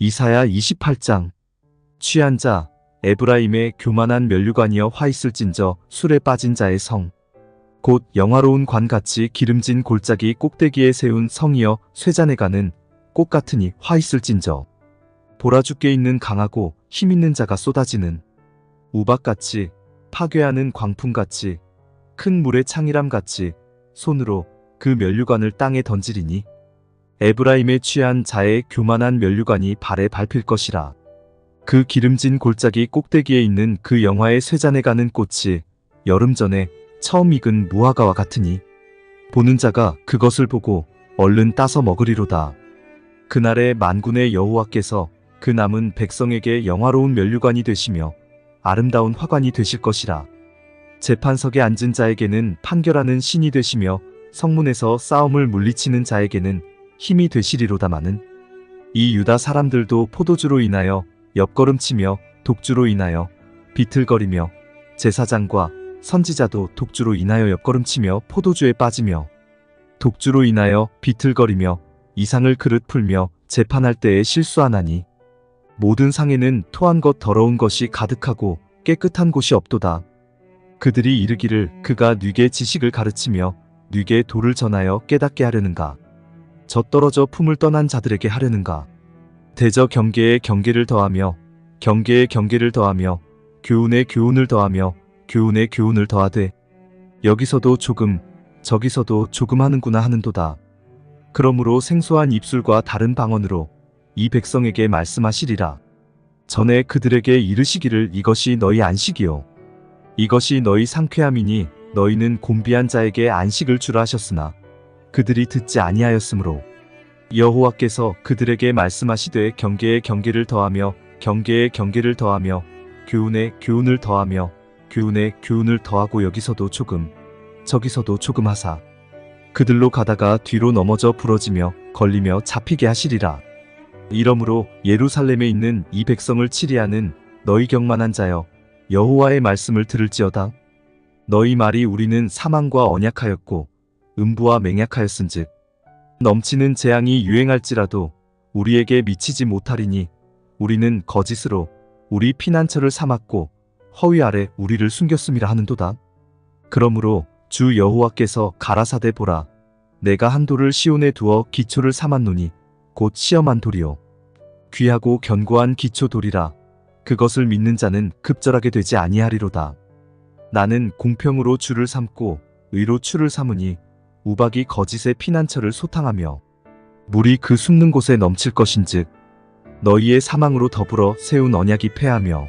이사야 28장. 취한 자 에브라임의 교만한 면류관이여 화 있을진저 술에 빠진 자의 성. 곧 영화로운 관같이 기름진 골짜기 꼭대기에 세운 성이여 쇠잔에 가는 꽃 같으니 화 있을진저. 보라 죽게 있는 강하고 힘 있는 자가 쏟아지는 우박같이 파괴하는 광풍같이 큰 물의 창이람같이 손으로 그 면류관을 땅에 던지리니 에브라임에 취한 자의 교만한 면류관이 발에 밟힐 것이라. 그 기름진 골짜기 꼭대기에 있는 그 영화의 쇠잔에 가는 꽃이 여름 전에 처음 익은 무화과와 같으니 보는 자가 그것을 보고 얼른 따서 먹으리로다. 그날에 만군의 여호와께서 그 남은 백성에게 영화로운 면류관이 되시며 아름다운 화관이 되실 것이라. 재판석에 앉은 자에게는 판결하는 신이 되시며 성문에서 싸움을 물리치는 자에게는 힘이 되시리로다마는 이 유다 사람들도 포도주로 인하여 옆걸음치며 독주로 인하여 비틀거리며 제사장과 선지자도 독주로 인하여 옆걸음치며 포도주에 빠지며 독주로 인하여 비틀거리며 이상을 그릇 풀며 재판할 때에 실수하나니 모든 상에는 토한 것 더러운 것이 가득하고 깨끗한 곳이 없도다. 그들이 이르기를 그가 뉘게 지식을 가르치며 뉘게 도를 전하여 깨닫게 하려는가. 젖떨어져 품을 떠난 자들에게 하려는가. 대저 경계에 경계를 더하며 경계에 경계를 더하며 교훈에 교훈을 더하며 교훈에 교훈을 더하되 여기서도 조금 저기서도 조금 하는구나 하는도다. 그러므로 생소한 입술과 다른 방언으로 이 백성에게 말씀하시리라. 전에 그들에게 이르시기를 이것이 너희 안식이요 이것이 너희 상쾌함이니 너희는 곤비한 자에게 안식을 주라 하셨으나 그들이 듣지 아니하였으므로 여호와께서 그들에게 말씀하시되 경계에 경계를 더하며 경계에 경계를 더하며 교훈에 교훈을 더하며 교훈에 교훈을 더하고 여기서도 조금 저기서도 조금 하사 그들로 가다가 뒤로 넘어져 부러지며 걸리며 잡히게 하시리라. 이러므로 예루살렘에 있는 이 백성을 치리하는 너희 경만한 자여 여호와의 말씀을 들을지어다. 너희 말이 우리는 사망과 언약하였고 음부와 맹약하였은즉 넘치는 재앙이 유행할지라도 우리에게 미치지 못하리니 우리는 거짓으로 우리 피난처를 삼았고 허위 아래 우리를 숨겼음이라 하는도다. 그러므로 주 여호와께서 가라사대 보라 내가 한 돌을 시온에 두어 기초를 삼았노니 곧 시험한 돌이요 귀하고 견고한 기초 돌이라. 그것을 믿는 자는 급절하게 되지 아니하리로다. 나는 공평으로 주를 삼고 의로 추를 삼으니 우박이 거짓의 피난처를 소탕하며 물이 그 숨는 곳에 넘칠 것인즉 너희의 사망으로 더불어 세운 언약이 패하며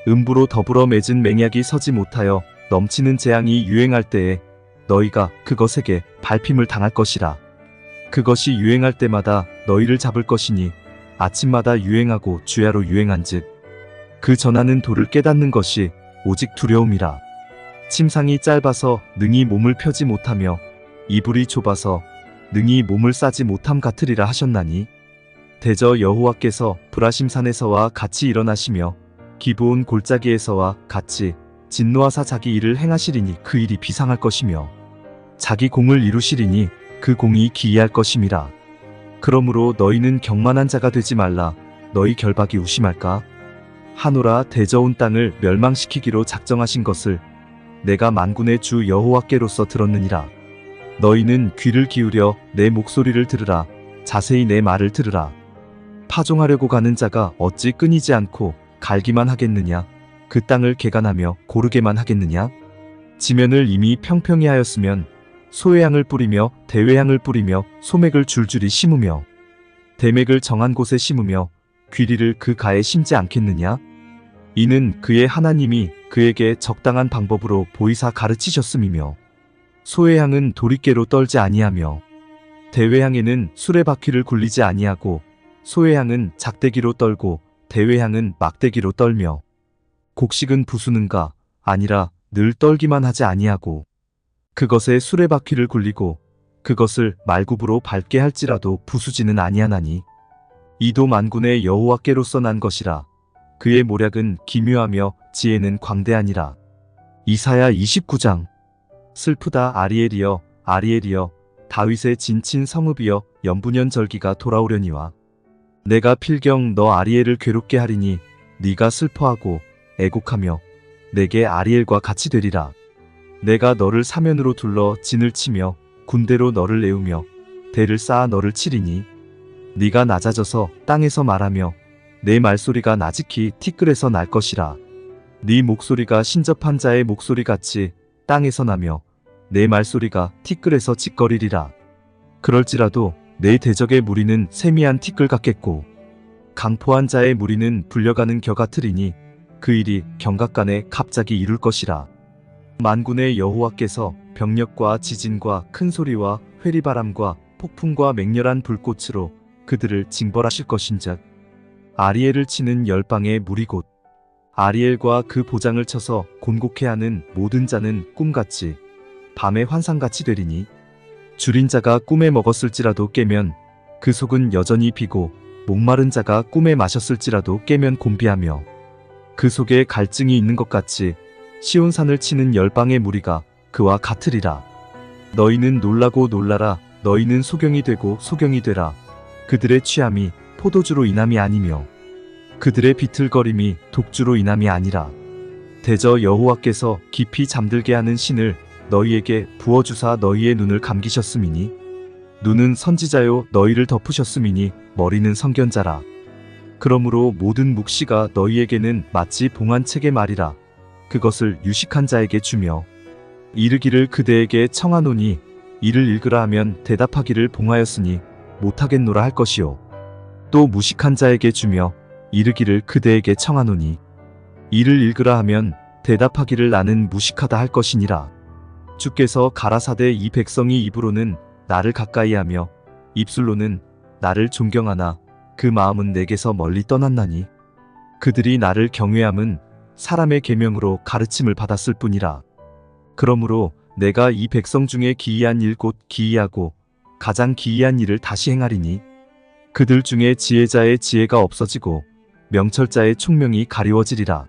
음부로 더불어 맺은 맹약이 서지 못하여 넘치는 재앙이 유행할 때에 너희가 그것에게 밟힘을 당할 것이라. 그것이 유행할 때마다 너희를 잡을 것이니 아침마다 유행하고 주야로 유행한즉 그 전하는 도를 깨닫는 것이 오직 두려움이라. 침상이 짧아서 능히 몸을 펴지 못하며 이불이 좁아서 능히 몸을 싸지 못함 같으리라 하셨나니 대저 여호와께서 브라심산에서와 같이 일어나시며 기브온 골짜기에서와 같이 진노하사 자기 일을 행하시리니 그 일이 비상할 것이며 자기 공을 이루시리니 그 공이 기이할 것임이라. 그러므로 너희는 경만한 자가 되지 말라. 너희 결박이 우심할까? 하노라 대저 온 땅을 멸망시키기로 작정하신 것을 내가 만군의 주 여호와께로서 들었느니라. 너희는 귀를 기울여 내 목소리를 들으라. 자세히 내 말을 들으라. 파종하려고 가는 자가 어찌 끊이지 않고 갈기만 하겠느냐? 그 땅을 개간하며 고르게만 하겠느냐? 지면을 이미 평평히 하였으면 소외향을 뿌리며 대외향을 뿌리며 소맥을 줄줄이 심으며 대맥을 정한 곳에 심으며 귀리를 그 가에 심지 않겠느냐? 이는 그의 하나님이 그에게 적당한 방법으로 보이사 가르치셨음이며 소외향은 도리깨로 떨지 아니하며 대외향에는 수레바퀴를 굴리지 아니하고 소외향은 작대기로 떨고 대외향은 막대기로 떨며 곡식은 부수는가 아니라 늘 떨기만 하지 아니하고 그것에 수레바퀴를 굴리고 그것을 말굽으로 밟게 할지라도 부수지는 아니하나니 이도 만군의 여호와께로서 난 것이라. 그의 모략은 기묘하며 지혜는 광대하니라. 이사야 29장. 슬프다 아리엘이여 아리엘이여 다윗의 진친 성읍이여 연분연 절기가 돌아오려니와 내가 필경 너 아리엘을 괴롭게 하리니 네가 슬퍼하고 애곡하며 내게 아리엘과 같이 되리라. 내가 너를 사면으로 둘러 진을 치며 군대로 너를 내우며 대를 쌓아 너를 치리니 네가 낮아져서 땅에서 말하며 내 말소리가 나직히 티끌에서 날 것이라. 네 목소리가 신접한 자의 목소리같이 땅에서 나며 내 말소리가 티끌에서 짓거리리라. 그럴지라도 내 대적의 무리는 세미한 티끌 같겠고 강포한 자의 무리는 불려가는 겨 같으리니 그 일이 경각간에 갑자기 이룰 것이라. 만군의 여호와께서 병력과 지진과 큰 소리와 회리바람과 폭풍과 맹렬한 불꽃으로 그들을 징벌하실 것인즉 아리엘을 치는 열방의 무리 곧 아리엘과 그 보장을 쳐서 곤곡해 하는 모든 자는 꿈같이 밤의 환상같이 되리니 줄인 자가 꿈에 먹었을지라도 깨면 그 속은 여전히 비고 목마른 자가 꿈에 마셨을지라도 깨면 곤비하며 그 속에 갈증이 있는 것 같이 시온산을 치는 열방의 무리가 그와 같으리라. 너희는 놀라고 놀라라. 너희는 소경이 되고 소경이 되라. 그들의 취함이 포도주로 인함이 아니며 그들의 비틀거림이 독주로 인함이 아니라 대저 여호와께서 깊이 잠들게 하는 신을 너희에게 부어주사 너희의 눈을 감기셨음이니 눈은 선지자요 너희를 덮으셨음이니 머리는 선견자라. 그러므로 모든 묵시가 너희에게는 마치 봉한 책의 말이라. 그것을 유식한 자에게 주며 이르기를 그대에게 청하노니 이를 읽으라 하면 대답하기를 봉하였으니 못하겠노라 할 것이요 또 무식한 자에게 주며 이르기를 그대에게 청하노니 이를 읽으라 하면 대답하기를 나는 무식하다 할 것이니라. 주께서 가라사대 이 백성이 입으로는 나를 가까이하며 입술로는 나를 존경하나 그 마음은 내게서 멀리 떠났나니 그들이 나를 경외함은 사람의 계명으로 가르침을 받았을 뿐이라. 그러므로 내가 이 백성 중에 기이한 일 곧 기이하고 가장 기이한 일을 다시 행하리니 그들 중에 지혜자의 지혜가 없어지고 명철자의 총명이 가리워지리라.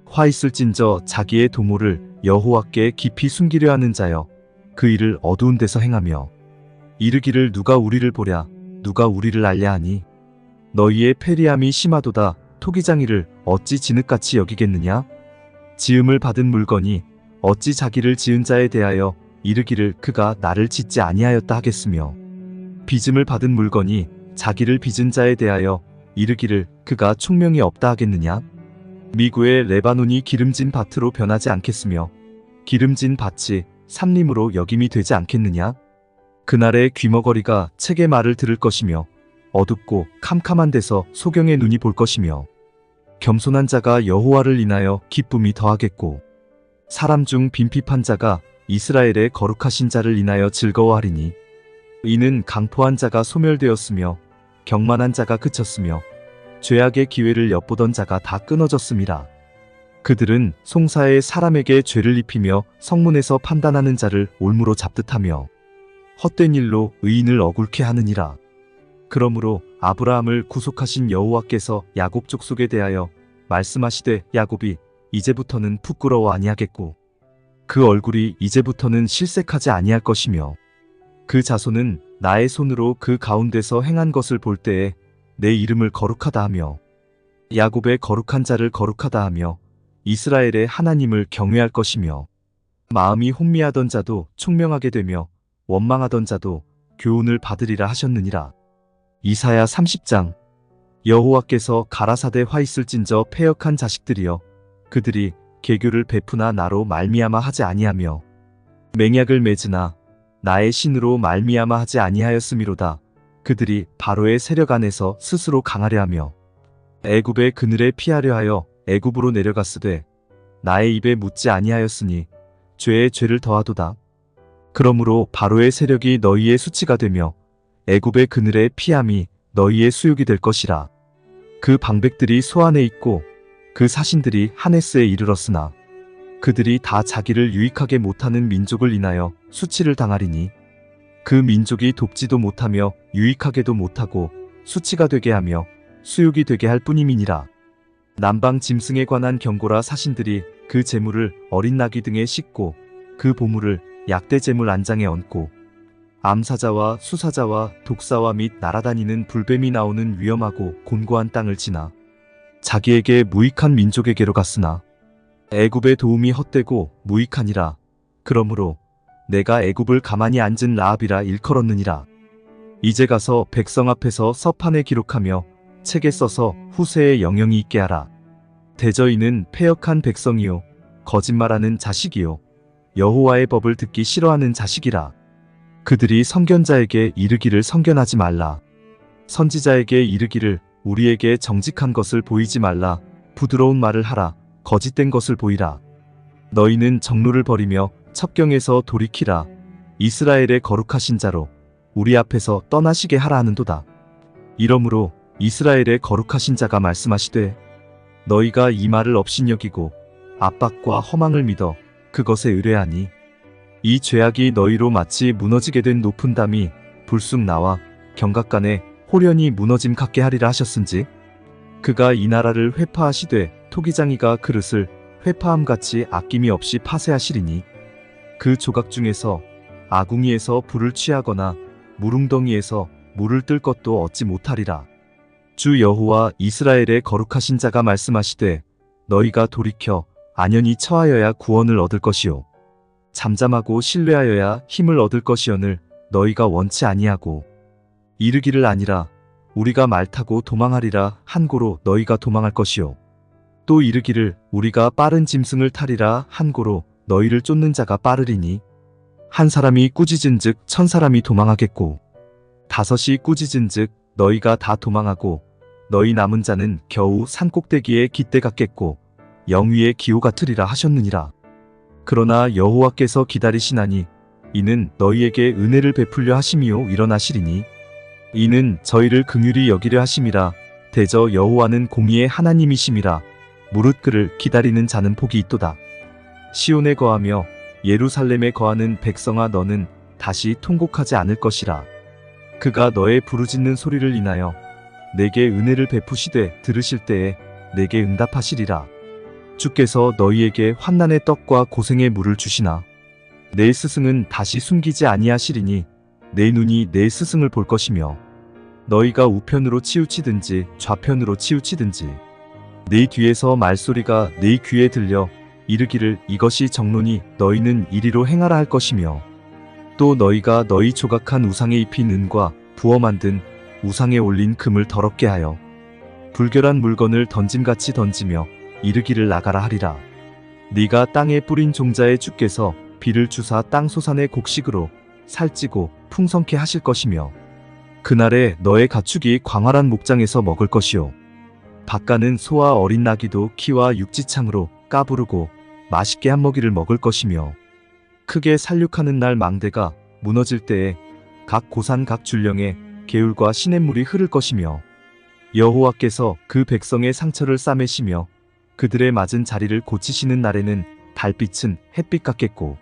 화 있을진저 자기의 도모를 여호와께 깊이 숨기려 하는 자여 그 일을 어두운 데서 행하며 이르기를 누가 우리를 보랴 누가 우리를 알랴 하니 너희의 패리함이 심하도다. 토기장이를 어찌 진흙같이 여기겠느냐? 지음을 받은 물건이 어찌 자기를 지은 자에 대하여 이르기를 그가 나를 짓지 아니하였다 하겠으며 빚음을 받은 물건이 자기를 빚은 자에 대하여 이르기를 그가 총명이 없다 하겠느냐? 미구의 레바논이 기름진 밭으로 변하지 않겠으며 기름진 밭이 삼림으로 여김이 되지 않겠느냐? 그날의 귀머거리가 책의 말을 들을 것이며 어둡고 캄캄한 데서 소경의 눈이 볼 것이며 겸손한 자가 여호와를 인하여 기쁨이 더하겠고 사람 중 빈핍한 자가 이스라엘의 거룩하신 자를 인하여 즐거워하리니 이는 강포한 자가 소멸되었으며 경만한 자가 그쳤으며 죄악의 기회를 엿보던 자가 다 끊어졌음이라. 그들은 송사에 사람에게 죄를 입히며 성문에서 판단하는 자를 올무로 잡듯하며 헛된 일로 의인을 억울케 하느니라. 그러므로 아브라함을 구속하신 여호와께서 야곱 족속에 대하여 말씀하시되 야곱이 이제부터는 부끄러워 아니하겠고 그 얼굴이 이제부터는 실색하지 아니할 것이며 그 자손은 나의 손으로 그 가운데서 행한 것을 볼 때에 내 이름을 거룩하다 하며 야곱의 거룩한 자를 거룩하다 하며 이스라엘의 하나님을 경외할 것이며 마음이 혼미하던 자도 총명하게 되며 원망하던 자도 교훈을 받으리라 하셨느니라. 이사야 30장. 여호와께서 가라사대 화 있을진저 패역한 자식들이여 그들이 계교를 베푸나 나로 말미암아 하지 아니하며 맹약을 맺으나 나의 신으로 말미암아 하지 아니하였음이로다. 그들이 바로의 세력 안에서 스스로 강하려 하며 애굽의 그늘에 피하려 하여 애굽으로 내려갔으되 나의 입에 묻지 아니하였으니 죄에 죄를 더하도다. 그러므로 바로의 세력이 너희의 수치가 되며 애굽의 그늘에 피함이 너희의 수욕이 될 것이라. 그 방백들이 소안에 있고 그 사신들이 하네스에 이르렀으나 그들이 다 자기를 유익하게 못하는 민족을 인하여 수치를 당하리니 그 민족이 돕지도 못하며 유익하게도 못하고 수치가 되게 하며 수욕이 되게 할 뿐임이니라. 남방 짐승에 관한 경고라. 사신들이 그 재물을 어린 나귀 등에 싣고 그 보물을 약대 재물 안장에 얹고 암사자와 수사자와 독사와 및 날아다니는 불뱀이 나오는 위험하고 곤고한 땅을 지나 자기에게 무익한 민족에게로 갔으나 애굽의 도움이 헛되고 무익하니라. 그러므로 내가 애굽을 가만히 앉은 라합이라 일컬었느니라. 이제 가서 백성 앞에서 서판에 기록하며 책에 써서 후세에 영영이 있게 하라. 대저인은 패역한 백성이요 거짓말하는 자식이요 여호와의 법을 듣기 싫어하는 자식이라. 그들이 선견자에게 이르기를 선견하지 말라. 선지자에게 이르기를 우리에게 정직한 것을 보이지 말라. 부드러운 말을 하라. 거짓된 것을 보이라. 너희는 정로를 버리며 첩경에서 돌이키라. 이스라엘의 거룩하신 자로 우리 앞에서 떠나시게 하라 하는도다. 이러므로 이스라엘의 거룩하신 자가 말씀하시되 너희가 이 말을 업신여기고 압박과 허망을 믿어 그것에 의뢰하니 이 죄악이 너희로 마치 무너지게 된 높은 담이 불쑥 나와 경각간에 호련히 무너짐 같게 하리라 하셨은지 그가 이 나라를 회파하시되 토기장이가 그릇을 회파함같이 아낌이 없이 파쇄하시리니 그 조각 중에서 아궁이에서 불을 취하거나 물웅덩이에서 물을 뜰 것도 얻지 못하리라. 주 여호와 이스라엘의 거룩하신 자가 말씀하시되 너희가 돌이켜 안연히 처하여야 구원을 얻을 것이요 잠잠하고 신뢰하여야 힘을 얻을 것이오늘 너희가 원치 아니하고 이르기를 아니라 우리가 말 타고 도망하리라 한고로 너희가 도망할 것이요 또 이르기를 우리가 빠른 짐승을 타리라 한고로 너희를 쫓는 자가 빠르리니 한 사람이 꾸짖은즉 천 사람이 도망하겠고 다섯이 꾸짖은즉 너희가 다 도망하고 너희 남은 자는 겨우 산꼭대기에 깃대 같겠고 영위의 기호 같으리라 하셨느니라. 그러나 여호와께서 기다리시나니 이는 너희에게 은혜를 베풀려 하심이요 일어나시리니 이는 저희를 긍휼히 여기려 하심이라. 대저 여호와는 공의의 하나님이심이라. 무릇 그를 기다리는 자는 복이 있도다. 시온에 거하며 예루살렘에 거하는 백성아 너는 다시 통곡하지 않을 것이라. 그가 너의 부르짖는 소리를 인하여 내게 은혜를 베푸시되 들으실 때에 내게 응답하시리라. 주께서 너희에게 환난의 떡과 고생의 물을 주시나 내 스승은 다시 숨기지 아니하시리니 내 눈이 내 스승을 볼 것이며 너희가 우편으로 치우치든지 좌편으로 치우치든지 네 뒤에서 말소리가 네 귀에 들려 이르기를 이것이 정론이 너희는 이리로 행하라 할 것이며 또 너희가 너희 조각한 우상에 입힌 은과 부어 만든 우상에 올린 금을 더럽게 하여 불결한 물건을 던짐같이 던지며 이르기를 나가라 하리라. 네가 땅에 뿌린 종자의 주께서 비를 주사 땅 소산의 곡식으로 살찌고 풍성케 하실 것이며 그날에 너의 가축이 광활한 목장에서 먹을 것이요 밭가는 소와 어린 나귀도 키와 육지창으로 까부르고 맛있게 한 먹이를 먹을 것이며 크게 살육하는 날 망대가 무너질 때에 각 고산 각 줄령에 개울과 시냇물이 흐를 것이며 여호와께서 그 백성의 상처를 싸매시며 그들의 맞은 자리를 고치시는 날에는 달빛은 햇빛 같겠고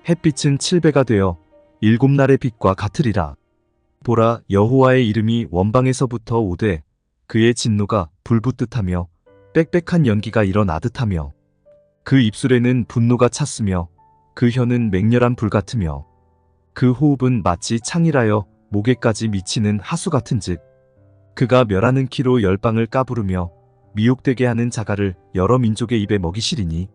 햇빛은 7배가 되어 7날의 빛과 같으리라. 보라 여호와의 이름이 원방에서부터 오되 그의 진노가 불붙듯하며 빽빽한 연기가 일어나듯하며 그 입술에는 분노가 찼으며 그 혀는 맹렬한 불 같으며 그 호흡은 마치 창이라여 목에까지 미치는 하수 같은즉 그가 멸하는 키로 열방을 까부르며 미혹되게 하는 자갈을 여러 민족의 입에 먹이시리니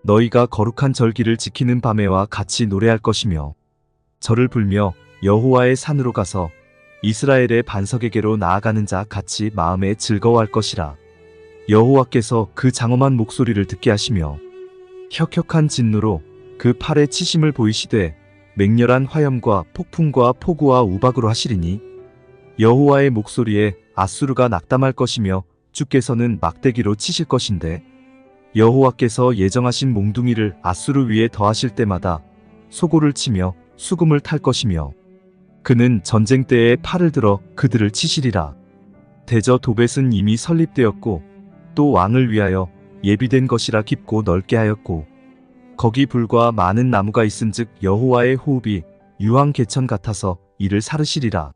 너희가 거룩한 절기를 지키는 밤에와 같이 노래할 것이며 절을 불며 여호와의 산으로 가서 이스라엘의 반석에게로 나아가는 자 같이 마음에 즐거워할 것이라. 여호와께서 그 장엄한 목소리를 듣게 하시며 혁혁한 진노로 그 팔에 치심을 보이시되 맹렬한 화염과 폭풍과 폭우와 우박으로 하시리니 여호와의 목소리에 아수르가 낙담할 것이며 주께서는 막대기로 치실 것인데 여호와께서 예정하신 몽둥이를 아수르 위에 더하실 때마다 소고를 치며 수금을 탈 것이며 그는 전쟁 때에 팔을 들어 그들을 치시리라. 대저 도벳은 이미 설립되었고 또 왕을 위하여 예비된 것이라 깊고 넓게 하였고 거기 불과 많은 나무가 있은즉 여호와의 호흡이 유황 개천 같아서 이를 사르시리라.